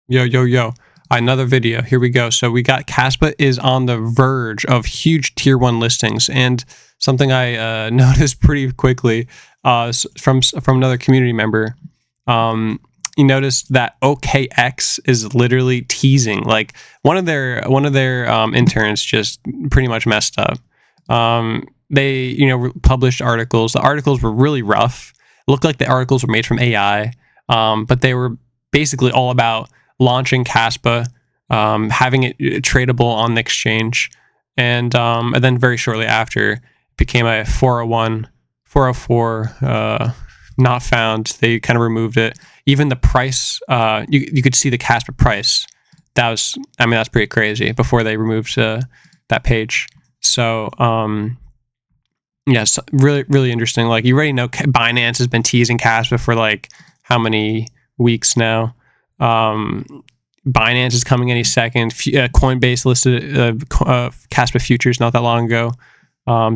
Yo. Another video. Here we go. So we got Kaspa is on the verge of huge tier 1 listings, and something I noticed pretty quickly from another community member. You noticed that OKX is literally teasing. Like one of their interns just pretty much messed up. They published articles. The articles were really rough. It looked like the articles were made from AI, but they were basically all about launching Kaspa, having it tradable on the exchange, and then very shortly after it became a 401, 404, not found. They kind of removed it. Even the price, you could see the Kaspa price. That's pretty crazy before they removed that page. So yes, really interesting. Like, you already know Binance has been teasing Kaspa for like how many weeks now. Binance is coming any second. Coinbase listed Kaspa futures not that long ago.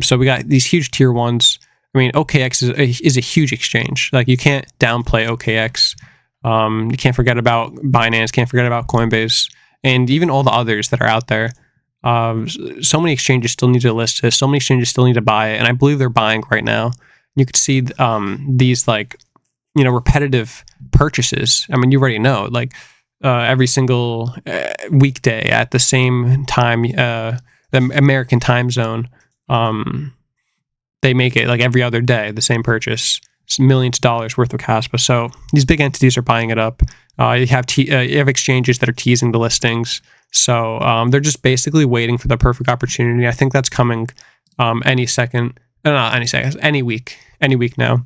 So we got these huge tier 1s. I mean, OKX is a huge exchange. Like, you can't downplay OKX. You can't forget about Binance, can't forget about Coinbase, and even all the others that are out there. So many exchanges still need to list this. So many exchanges still need to buy it, and I believe they're buying right now. You could see these repetitive purchases. I mean, you already know, like every single weekday at the same time, the American time zone. They make it like every other day, the same purchase. It's millions of dollars worth of Kaspa. So these big entities are buying it up. You have exchanges that are teasing the listings. So they're just basically waiting for the perfect opportunity. I think that's coming any week now.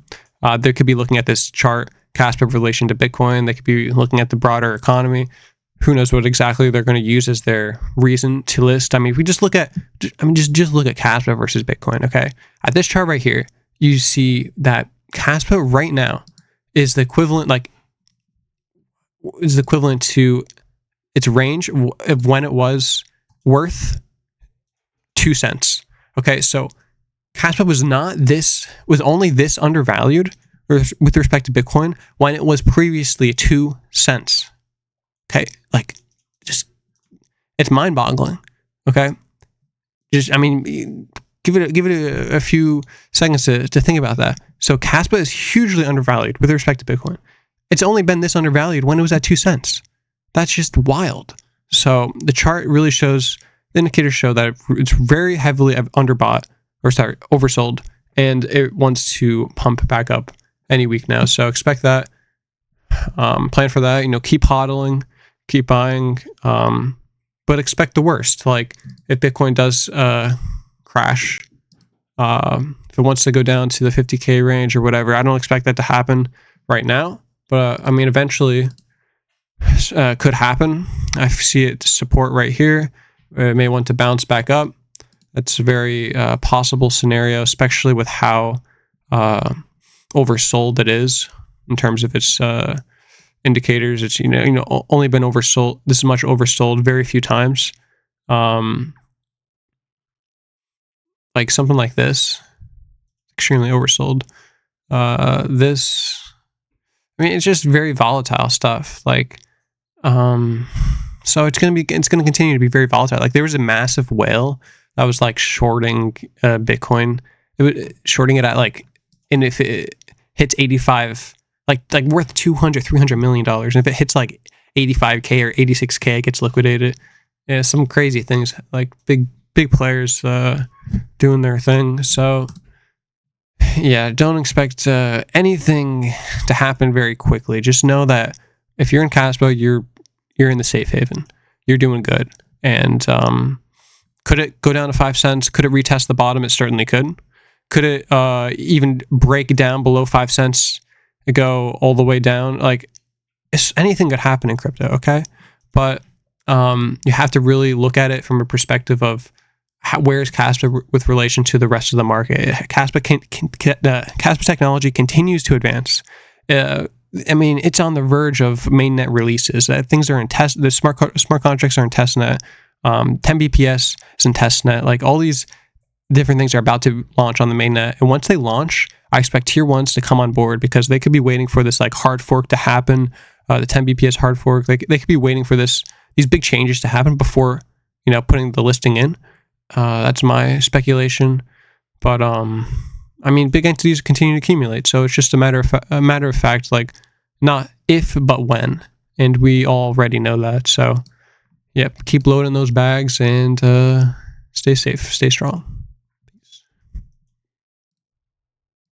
They could be looking at this chart, Kaspa in relation to Bitcoin. They could be looking at the broader economy. Who knows what exactly they're going to use as their reason to list. I mean, if we just look at, just look at Kaspa versus Bitcoin. Okay, at this chart right here, you see that Kaspa right now is the equivalent, to its range of when it was worth 2 cents. Okay, so Kaspa was only this undervalued with respect to Bitcoin when it was previously 2 cents. Okay, it's mind-boggling. Okay, give it a few seconds to think about that. So Kaspa is hugely undervalued with respect to Bitcoin. It's only been this undervalued when it was at 2 cents. That's just wild. So the chart really shows, the indicators show that it's very heavily oversold, and it wants to pump back up any week now. So expect that. Plan for that. Keep hodling, keep buying, but expect the worst. Like, if Bitcoin does crash, if it wants to go down to the 50K range or whatever, I don't expect that to happen right now. But eventually, could happen. I see it support right here. It may want to bounce back up. That's a very possible scenario, especially with how oversold it is in terms of its indicators. It's only been oversold this much, oversold very few times. Like something like this, extremely oversold. It's just very volatile stuff. So it's gonna continue to be very volatile. Like, there was a massive whale that was like shorting Bitcoin. It was shorting it at and if it hits 85, like worth $200-300 million, and if it hits like 85K or 86K, it gets liquidated. Yeah, some crazy things, like big players doing their thing. So yeah, don't expect anything to happen very quickly. Just know that if you're in Kaspa, you're in the safe haven. You're doing good. And could it go down to 5 cents? Could it retest the bottom? It certainly could. Could it even break down below 5 cents, go all the way down? Like, anything could happen in crypto, okay? But you have to really look at it from a perspective of where is Kaspa with relation to the rest of the market. Kaspa technology continues to advance. It's on the verge of mainnet releases. Things are in test. The smart contracts are in testnet. 10 BPS is in testnet. Like, all these different things are about to launch on the mainnet. And once they launch, I expect tier 1s to come on board, because they could be waiting for this hard fork to happen, the 10 BPS hard fork. Like they could be waiting for these big changes to happen before, putting the listing in. That's my speculation. But I mean, big entities continue to accumulate, so it's just a matter of fact, like not if but when, and we already know that. So, yep, keep loading those bags and stay safe, stay strong.